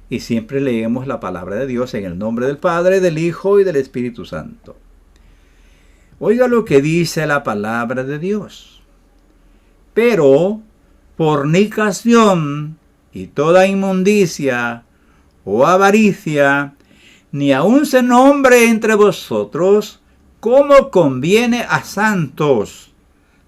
y siempre leemos la palabra de Dios en el nombre del Padre, del Hijo y del Espíritu Santo. Oiga lo que dice la palabra de Dios. Pero fornicación y toda inmundicia o avaricia, ni aun se nombre entre vosotros como conviene a santos,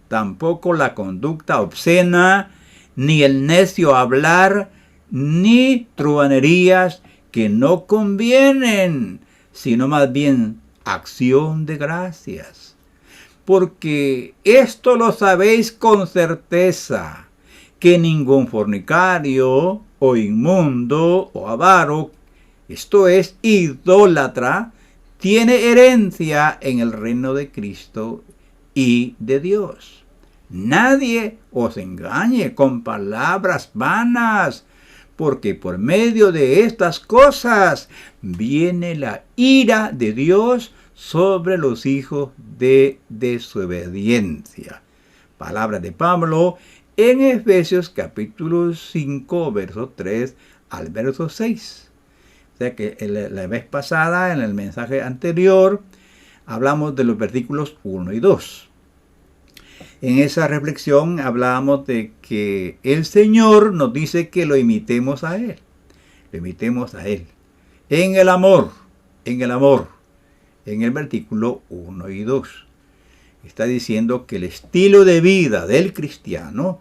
tampoco la conducta obscena, ni el necio hablar, ni truhanerías que no convienen, sino más bien acción de gracias. Porque esto lo sabéis con certeza, que ningún fornicario, o inmundo, o avaro, esto es, idólatra, tiene herencia en el reino de Cristo y de Dios. Nadie os engañe con palabras vanas, porque por medio de estas cosas viene la ira de Dios sobre los hijos de desobediencia. Palabra de Pablo en Efesios capítulo 5, verso 3 al verso 6. O sea que la vez pasada, en el mensaje anterior, hablamos de los versículos 1 y 2. En esa reflexión hablábamos de que el Señor nos dice que lo imitemos a Él. Lo imitemos a Él. En el amor. En el versículo 1 y 2. Está diciendo que el estilo de vida del cristiano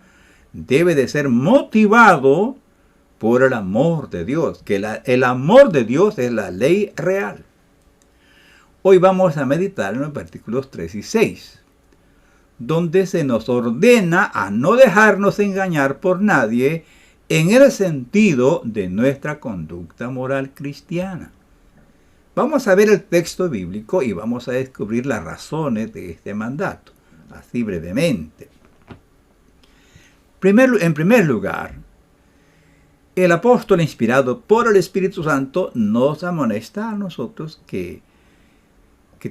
debe de ser motivado por el amor de Dios. Que el amor de Dios es la ley real. Hoy vamos a meditar en los versículos 3 y 6. Donde se nos ordena a no dejarnos engañar por nadie en el sentido de nuestra conducta moral cristiana. Vamos a ver el texto bíblico y vamos a descubrir las razones de este mandato, así brevemente. En primer lugar, el apóstol inspirado por el Espíritu Santo nos amonesta a nosotros que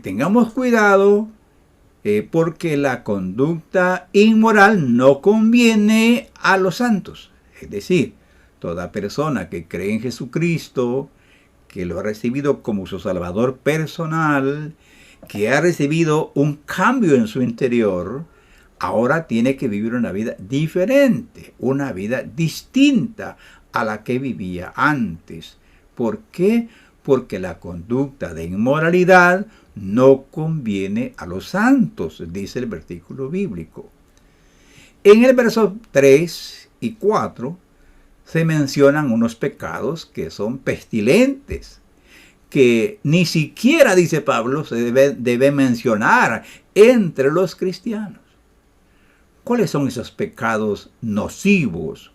tengamos cuidado porque la conducta inmoral no conviene a los santos. Es decir, toda persona que cree en Jesucristo, que lo ha recibido como su Salvador personal, que ha recibido un cambio en su interior, ahora tiene que vivir una vida diferente, una vida distinta a la que vivía antes. ¿Por qué? Porque la conducta de inmoralidad no conviene a los santos, dice el versículo bíblico. En el verso 3 y 4 se mencionan unos pecados que son pestilentes, que ni siquiera, dice Pablo, se debe mencionar entre los cristianos. ¿Cuáles son esos pecados nocivos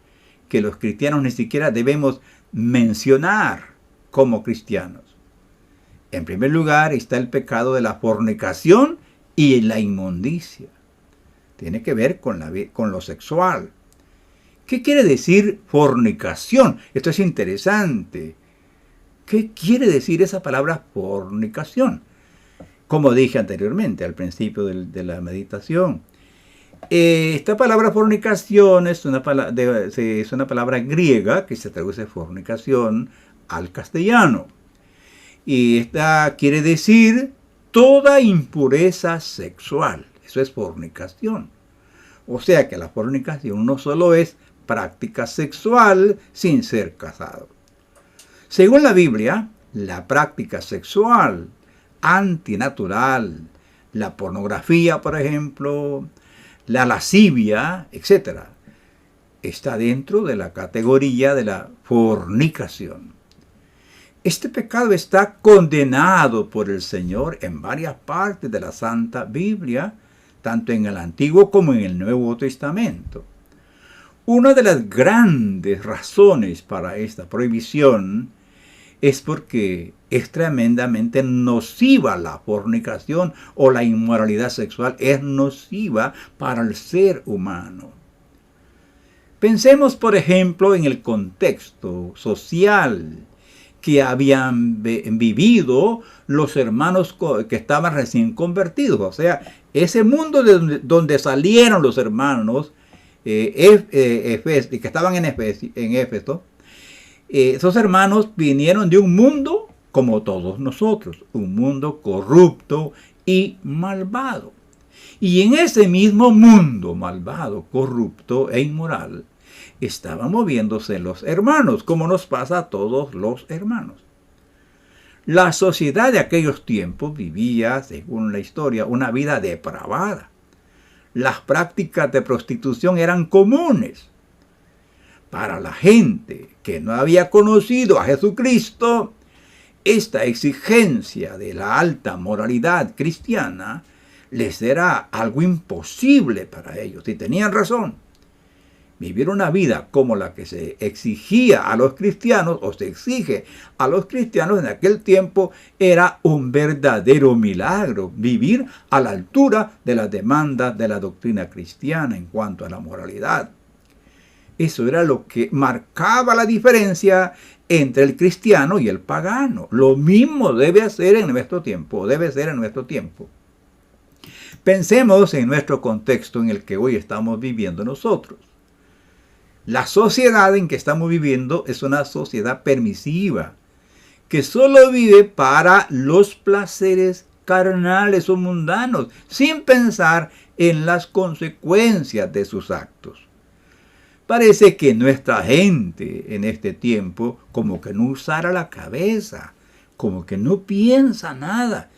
que los cristianos ni siquiera debemos mencionar como cristianos? En primer lugar está el pecado de la fornicación y la inmundicia. Tiene que ver con lo sexual. ¿Qué quiere decir fornicación? Esto es interesante. ¿Qué quiere decir esa palabra fornicación? Como dije anteriormente, al principio de la meditación. Esta palabra fornicación es una palabra griega que se traduce fornicación al castellano. Y esta quiere decir toda impureza sexual. Eso es fornicación. O sea que la fornicación no solo es práctica sexual sin ser casado. Según la Biblia, la práctica sexual antinatural, la pornografía, por ejemplo, la lascivia, etc., está dentro de la categoría de la fornicación. Este pecado está condenado por el Señor en varias partes de la Santa Biblia, tanto en el Antiguo como en el Nuevo Testamento. Una de las grandes razones para esta prohibición es porque es tremendamente nociva la fornicación o la inmoralidad sexual, es nociva para el ser humano. Pensemos, por ejemplo, en el contexto social que habían vivido los hermanos que estaban recién convertidos. O sea, ese mundo donde salieron los hermanos que estaban en Éfeso, esos hermanos vinieron de un mundo como todos nosotros, un mundo corrupto y malvado. Y en ese mismo mundo malvado, corrupto e inmoral, estaban moviéndose los hermanos, como nos pasa a todos los hermanos. La sociedad de aquellos tiempos vivía, según la historia, una vida depravada. Las prácticas de prostitución eran comunes. Para la gente que no había conocido a Jesucristo, esta exigencia de la alta moralidad cristiana les era algo imposible para ellos, y tenían razón. Vivir una vida como la que se exigía a los cristianos, o se exige a los cristianos en aquel tiempo, era un verdadero milagro. Vivir a la altura de las demandas de la doctrina cristiana en cuanto a la moralidad. Eso era lo que marcaba la diferencia entre el cristiano y el pagano. Lo mismo debe ser en nuestro tiempo, Pensemos en nuestro contexto en el que hoy estamos viviendo nosotros. La sociedad en que estamos viviendo es una sociedad permisiva, que solo vive para los placeres carnales o mundanos, sin pensar en las consecuencias de sus actos. Parece que nuestra gente en este tiempo como que no usara la cabeza, como que no piensa nada.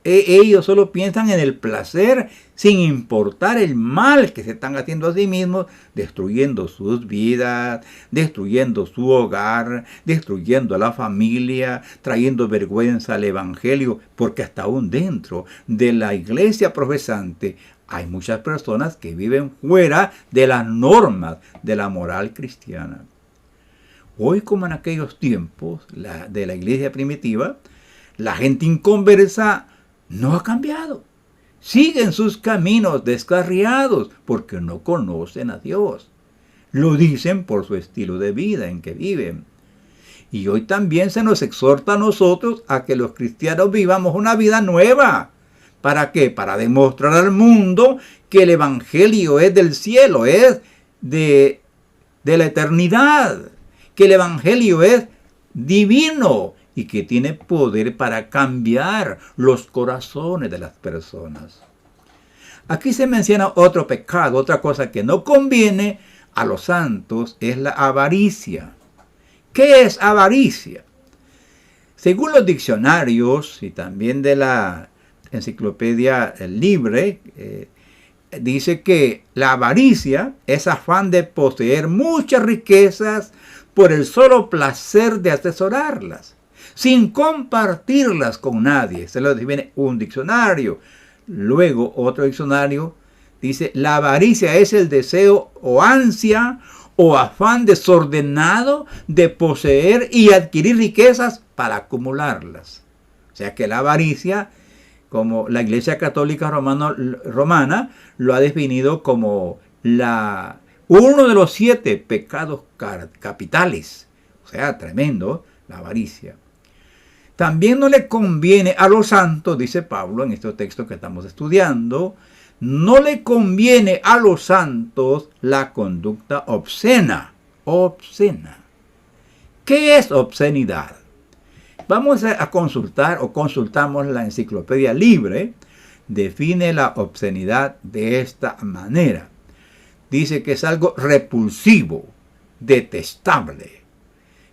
Ellos solo piensan en el placer sin importar el mal que se están haciendo a sí mismos, destruyendo sus vidas, destruyendo su hogar, destruyendo a la familia, trayendo vergüenza al evangelio, porque hasta aún dentro de la iglesia profesante hay muchas personas que viven fuera de las normas de la moral cristiana. Hoy, como en aquellos tiempos de la iglesia primitiva, la gente inconversa no ha cambiado. Siguen sus caminos descarriados porque no conocen a Dios. Lo dicen por su estilo de vida en que viven. Y hoy también se nos exhorta a nosotros a que los cristianos vivamos una vida nueva. ¿Para qué? Para demostrar al mundo que el evangelio es del cielo, es de la eternidad, que el evangelio es divino y que tiene poder para cambiar los corazones de las personas. Aquí se menciona otro pecado, otra cosa que no conviene a los santos, es la avaricia. ¿Qué es avaricia? Según los diccionarios y también de la Enciclopedia Libre, dice que la avaricia es afán de poseer muchas riquezas por el solo placer de atesorarlas, sin compartirlas con nadie. Se lo define un diccionario. Luego otro diccionario dice: la avaricia es el deseo o ansia o afán desordenado de poseer y adquirir riquezas para acumularlas. O sea que la avaricia, como la Iglesia Católica Romana lo ha definido como uno de los 7 pecados capitales. O sea, tremendo, la avaricia. También no le conviene a los santos, dice Pablo en este texto que estamos estudiando, no le conviene a los santos la conducta obscena. Obscena. ¿Qué es obscenidad? Vamos a consultar o consultamos la Enciclopedia Libre. Define la obscenidad de esta manera. Dice que es algo repulsivo, detestable.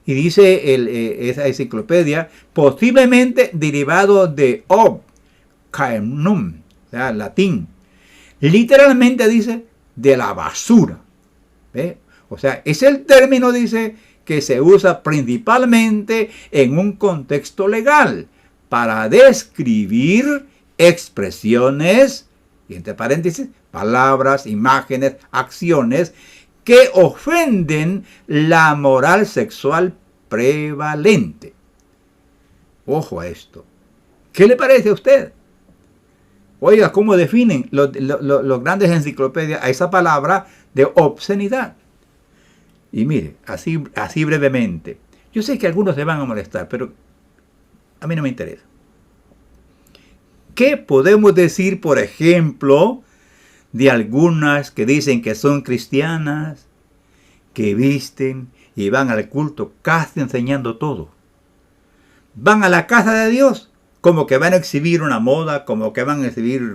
Y dice esa enciclopedia, posiblemente derivado de ob, caenum, o sea, latín. Literalmente dice de la basura. ¿Ve? O sea, es el término, dice, que se usa principalmente en un contexto legal para describir expresiones, y entre paréntesis, palabras, imágenes, acciones que ofenden la moral sexual prevalente. Ojo a esto. ¿Qué le parece a usted? Oiga, ¿cómo definen los grandes enciclopedias a esa palabra de obscenidad? Y mire, así brevemente. Yo sé que algunos se van a molestar, pero a mí no me interesa. ¿Qué podemos decir, por ejemplo, de algunas que dicen que son cristianas, que visten y van al culto casi enseñando todo. Van a la casa de Dios como que van a exhibir una moda, como que van a exhibir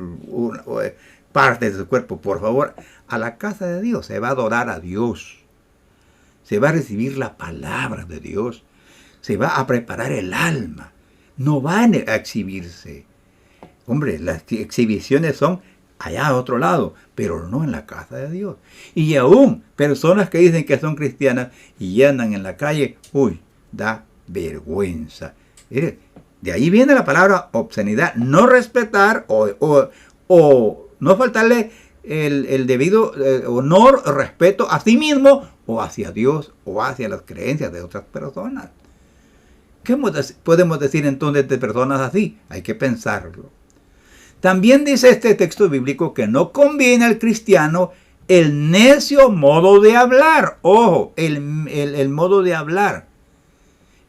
partes de su cuerpo. Por favor, a la casa de Dios se va a adorar a Dios. Se va a recibir la palabra de Dios. Se va a preparar el alma. No van a exhibirse. Hombre, las exhibiciones son allá a otro lado, pero no en la casa de Dios. Y aún personas que dicen que son cristianas y andan en la calle, uy, da vergüenza. Mire, de ahí viene la palabra obscenidad. No respetar o no faltarle el debido honor o respeto a sí mismo o hacia Dios o hacia las creencias de otras personas. ¿Qué podemos decir entonces de personas así? Hay que pensarlo. También dice este texto bíblico que no conviene al cristiano el necio modo de hablar. Ojo, el modo de hablar.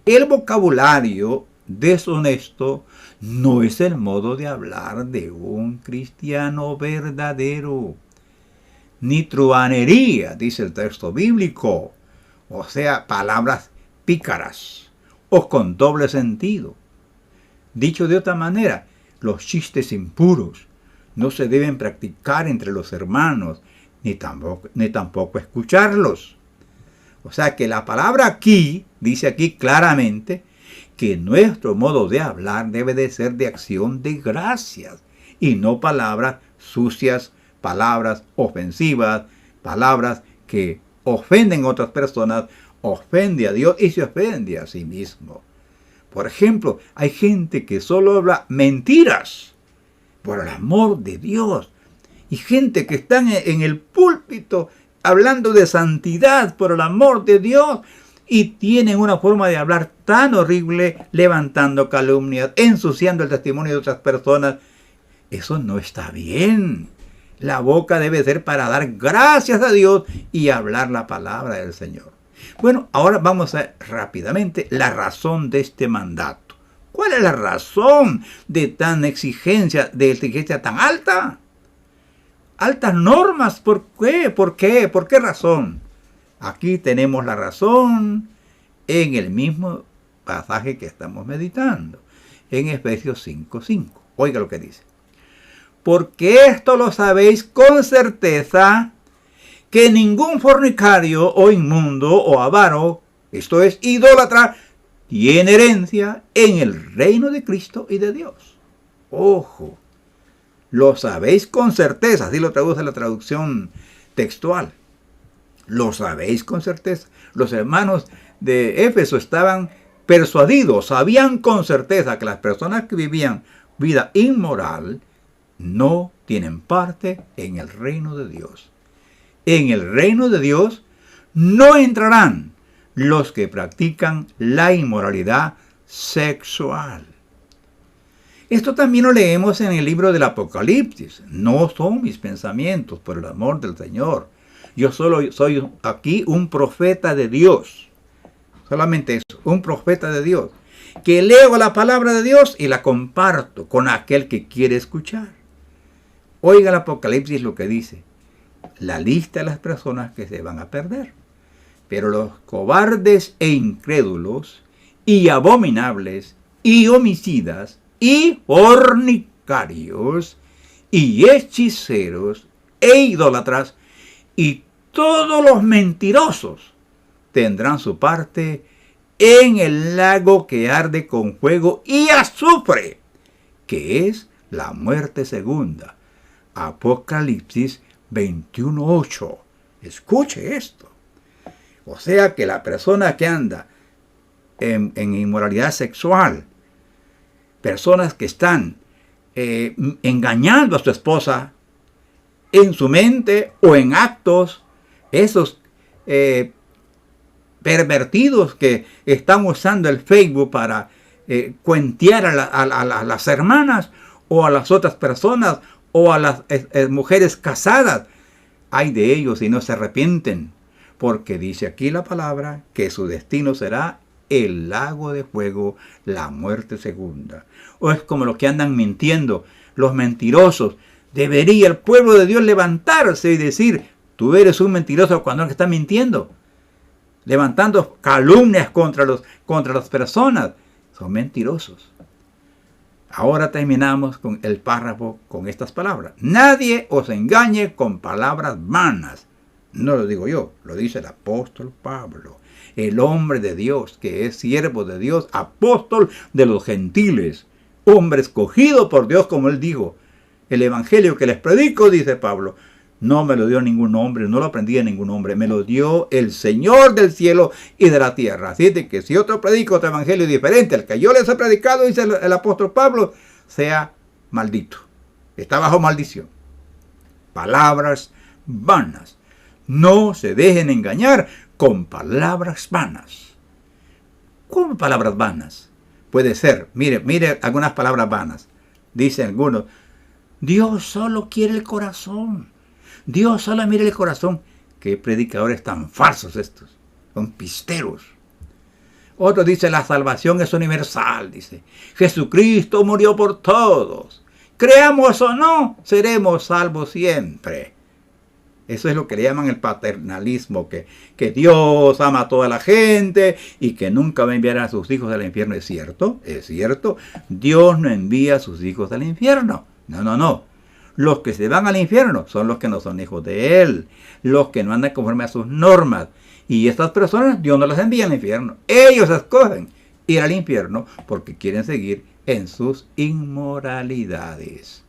El vocabulario deshonesto no es el modo de hablar de un cristiano verdadero. Ni truhanería, dice el texto bíblico. O sea, palabras pícaras o con doble sentido. Dicho de otra manera, los chistes impuros no se deben practicar entre los hermanos, ni tampoco escucharlos. O sea que la palabra aquí, dice aquí claramente, que nuestro modo de hablar debe de ser de acción de gracias y no palabras sucias, palabras ofensivas, palabras que ofenden a otras personas, ofende a Dios y se ofende a sí mismo. Por ejemplo, hay gente que solo habla mentiras por el amor de Dios. Y gente que están en el púlpito hablando de santidad por el amor de Dios. Y tienen una forma de hablar tan horrible, levantando calumnias, ensuciando el testimonio de otras personas. Eso no está bien. La boca debe ser para dar gracias a Dios y hablar la palabra del Señor. Bueno, ahora vamos a ver rápidamente la razón de este mandato. ¿Cuál es la razón de exigencia tan alta? Altas normas, ¿por qué? ¿Por qué? ¿Por qué razón? Aquí tenemos la razón en el mismo pasaje que estamos meditando, en Efesios 5:5. Oiga lo que dice. Porque esto lo sabéis con certeza, que ningún fornicario o inmundo o avaro, esto es idólatra, tiene herencia en el reino de Cristo y de Dios. Ojo, lo sabéis con certeza, así lo traduce la traducción textual. Lo sabéis con certeza. Los hermanos de Éfeso estaban persuadidos, sabían con certeza que las personas que vivían vida inmoral no tienen parte en el reino de Dios. En el reino de Dios no entrarán los que practican la inmoralidad sexual. Esto también lo leemos en el libro del Apocalipsis. No son mis pensamientos, por el amor del Señor. Yo solo soy aquí un profeta de Dios. Solamente eso, un profeta de Dios. Que leo la palabra de Dios y la comparto con aquel que quiere escuchar. Oiga el Apocalipsis lo que dice. La lista de las personas que se van a perder. Pero los cobardes e incrédulos, y abominables, y homicidas, y fornicarios, y hechiceros, e idólatras, y todos los mentirosos tendrán su parte en el lago que arde con fuego y azufre, que es la muerte segunda. Apocalipsis 21:8. Escuche esto. O sea que la persona que anda en inmoralidad sexual, personas que están engañando a su esposa en su mente o en actos, esos pervertidos que están usando el Facebook para cuentear a las hermanas o a las otras personas o a las mujeres casadas. Ay de ellos si no se arrepienten, porque dice aquí la palabra que su destino será el lago de fuego, la muerte segunda. O es como los que andan mintiendo, los mentirosos. Debería el pueblo de Dios levantarse y decir, tú eres un mentiroso cuando el que está mintiendo. levantando calumnias contra las personas. Son mentirosos. Ahora terminamos con el párrafo con estas palabras. Nadie os engañe con palabras vanas. No lo digo yo, lo dice el apóstol Pablo, el hombre de Dios, que es siervo de Dios, apóstol de los gentiles, hombre escogido por Dios, como él dijo. El evangelio que les predico, dice Pablo, no me lo dio ningún hombre, no lo aprendí de ningún hombre, me lo dio el Señor del cielo y de la tierra. Así de que si otro predica otro evangelio diferente al que yo les he predicado, dice el apóstol Pablo, sea maldito. Está bajo maldición. Palabras vanas. No se dejen engañar con palabras vanas. ¿Cómo palabras vanas? Puede ser, mire algunas palabras vanas. Dicen algunos, Dios solo quiere el corazón. Dios solo mira el corazón. Qué predicadores tan falsos estos. Son pisteros. Otro dice, la salvación es universal. Dice, Jesucristo murió por todos. Creamos o no, seremos salvos siempre. Eso es lo que le llaman el paternalismo, que Dios ama a toda la gente y que nunca va a enviar a sus hijos al infierno. ¿Es cierto? ¿Es cierto? Dios no envía a sus hijos al infierno. No. Los que se van al infierno son los que no son hijos de Él, los que no andan conforme a sus normas. Y estas personas Dios no las envía al infierno. Ellos escogen ir al infierno porque quieren seguir en sus inmoralidades.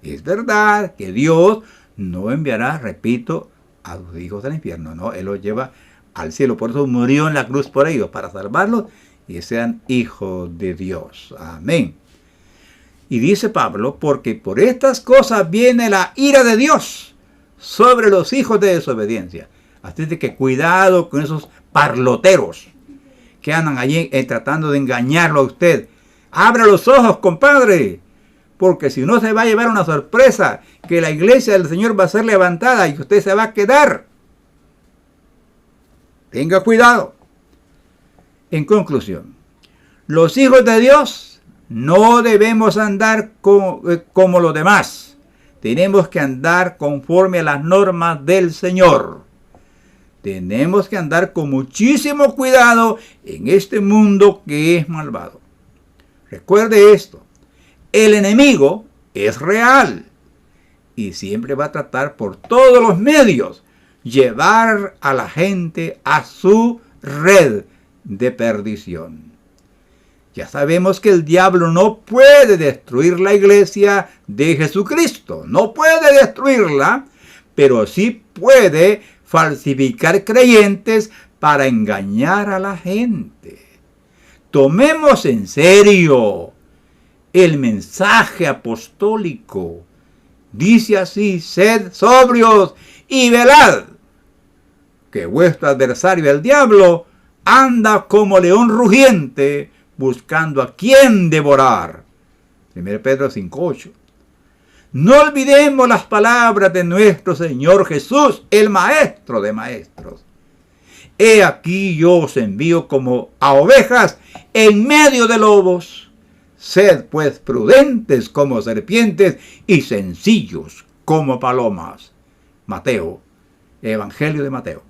Es verdad que Dios no enviará, repito, a sus hijos al infierno. No, Él los lleva al cielo. Por eso murió en la cruz por ellos, para salvarlos y sean hijos de Dios. Amén. Y dice Pablo, porque por estas cosas viene la ira de Dios sobre los hijos de desobediencia. Así de que cuidado con esos parloteros que andan allí tratando de engañarlo a usted. Abra los ojos, compadre, porque si no se va a llevar una sorpresa, que la iglesia del Señor va a ser levantada y usted se va a quedar. Tenga cuidado. En conclusión, los hijos de Dios no debemos andar como los demás. Tenemos que andar conforme a las normas del Señor. Tenemos que andar con muchísimo cuidado en este mundo que es malvado. Recuerde esto. El enemigo es real y siempre va a tratar por todos los medios llevar a la gente a su red de perdición. Ya sabemos que el diablo no puede destruir la iglesia de Jesucristo. No puede destruirla, pero sí puede falsificar creyentes para engañar a la gente. Tomemos en serio el mensaje apostólico. Dice así, sed sobrios y velad, que vuestro adversario el diablo anda como león rugiente buscando a quien devorar. 1 Pedro 5:8. No olvidemos las palabras de nuestro Señor Jesús, el Maestro de Maestros. He aquí yo os envío como a ovejas en medio de lobos. Sed pues prudentes como serpientes y sencillos como palomas. Mateo, Evangelio de Mateo.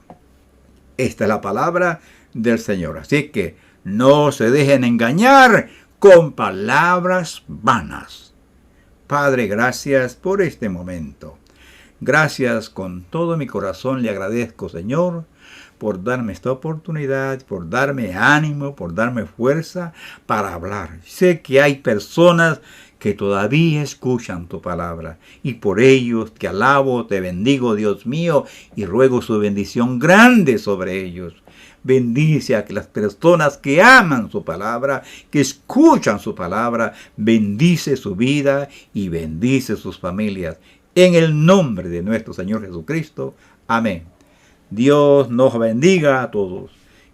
Esta es la palabra del Señor. Así que no se dejen engañar con palabras vanas. Padre, gracias por este momento. Gracias con todo mi corazón. Le agradezco, Señor, por darme esta oportunidad, por darme ánimo, por darme fuerza para hablar. Sé que hay personas que todavía escuchan tu palabra y por ellos te alabo, te bendigo, Dios mío, y ruego su bendición grande sobre ellos. Bendice a las personas que aman su palabra, que escuchan su palabra. Bendice su vida y bendice sus familias. En el nombre de nuestro Señor Jesucristo. Amén. Dios nos bendiga a todos.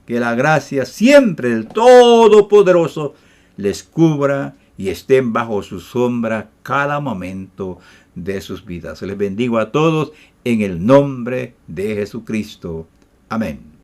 Que la gracia siempre del Todopoderoso les cubra y estén bajo su sombra cada momento de sus vidas. Les bendigo a todos en el nombre de Jesucristo. Amén.